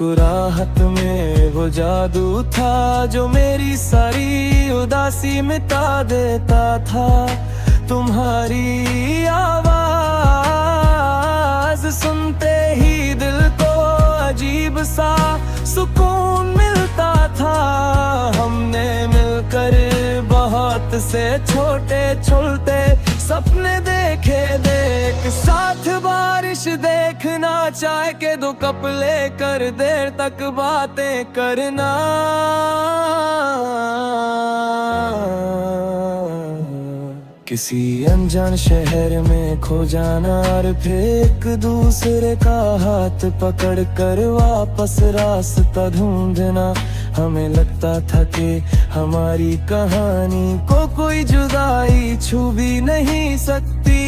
मुस्कुराहट में वो जादू था जो मेरी सारी उदासी मिटा देता था। तुम्हारी आवाज सुनते ही दिल को अजीब सा सुकून मिलता था। हमने मिलकर बहुत से छोटे छोटे सपने देखे, देख साथ बारिश देखना, चाय के दो कप लेकर देर तक बातें करना। किसी अनजान शहर में खो जाना और फिर एक दूसरे का हाथ पकड़ कर वापस रास्ता ढूंढना। हमें लगता था कि हमारी कहानी को कोई जुदाई छू भी नहीं सकती,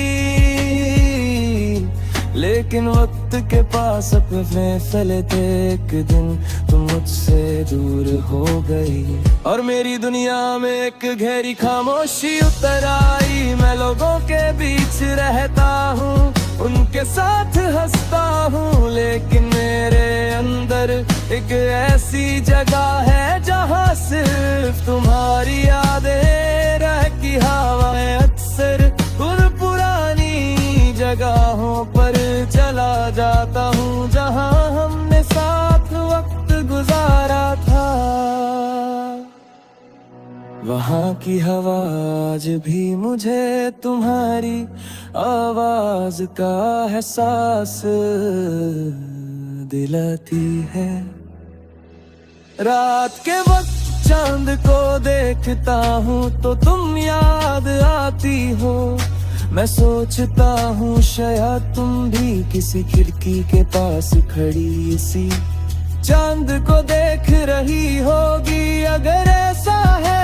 लेकिन वक्त के पास अपने फैले थे। एक दिन तुम मुझसे दूर हो गई और मेरी दुनिया में एक गहरी खामोशी उतर आई। मैं लोगों के बीच रहता हूँ, उनके साथ हंसता हूँ, लेकिन मेरे अंदर एक ऐसी जगह है जहाँ सिर्फ तुम्हारी यादें रह की हवाएं। अक्सर उन पुरानी जगहों पर चला जाता हूँ जहाँ हमने साथ वक्त गुजारा था। वहाँ की हवा आज भी मुझे तुम्हारी आवाज का एहसास दिलाती है। रात के वक्त चांद को देखता हूँ तो तुम याद आती हो। मैं सोचता हूँ शायद तुम भी किसी खिड़की के पास खड़ी इसी चांद को देख रही होगी। अगर ऐसा है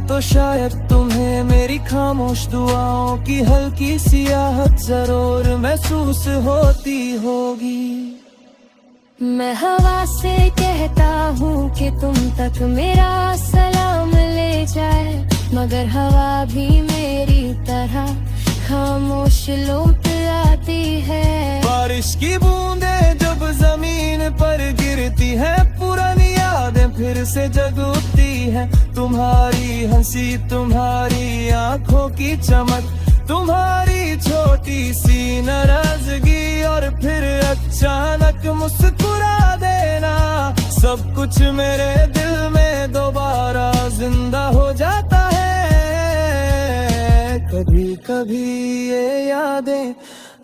तो शायद तुम्हें मेरी खामोश दुआओं की हल्की सी आहट जरूर महसूस होती होगी। मैं हवा से कहता हूँ कि तुम तक मेरा सलाम ले जाए, मगर हवा भी मेरी तरह खामोश लौट आती है। बारिश की बूंदें जब जमीन पर गिरती है, पुरानी यादें फिर से जगती है। तुम्हारी हंसी, तुम्हारी आंखों की चमक, तुम्हारी छोटी सी नाराजगी और फिर अचानक मुस्कुरा देना, सब कुछ मेरे दिल में दोबारा जिंदा हो जाता है। कभी कभी ये यादें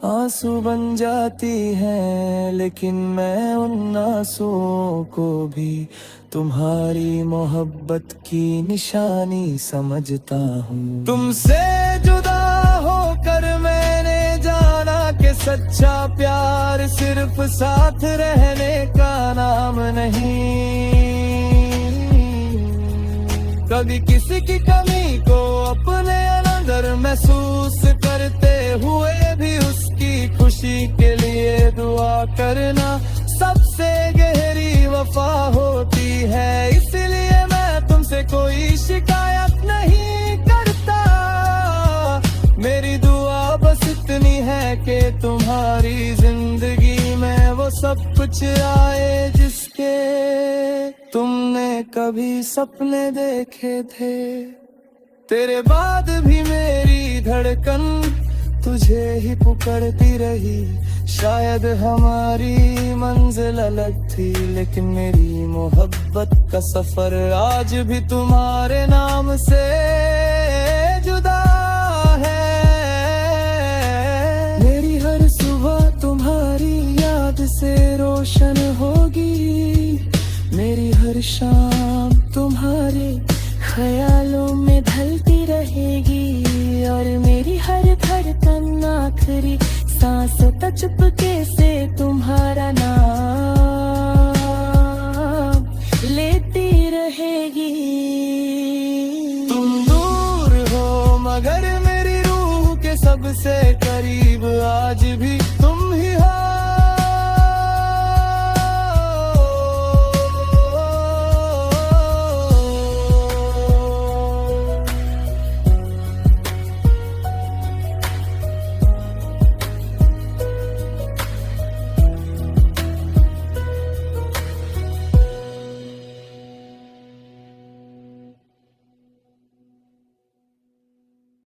आंसू बन जाती हैं, लेकिन मैं उन आंसुओं को भी तुम्हारी मोहब्बत की निशानी समझता हूँ। तुमसे जुदा होकर मैंने जाना कि सच्चा प्यार सिर्फ साथ रहने का नाम नहीं। कभी किसी की कमी को अपने अंदर महसूस करते हुए भी उसकी खुशी के लिए दुआ करना सबसे गहरी वफा होती है। इसलिए मैं तुमसे कोई शिकायत नहीं करता, मेरी दुआ बस इतनी है कि तुम्हारी जिंदगी में वो सब कुछ आए जिसके तुमने कभी सपने देखे थे। तेरे बाद भी मेरी धड़कन तुझे ही पुकारती रही। शायद हमारी मंजिल अलग थी, लेकिन मेरी मोहब्बत का सफर आज भी तुम्हारे नाम से जुदा है। मेरी हर सुबह तुम्हारी याद से रोशन होगी, मेरी हर शाम तुम्हारे ख्यालों में ढलती रहेगी, और मेरी हर धड़कन आखिरी सांस तक चुपके से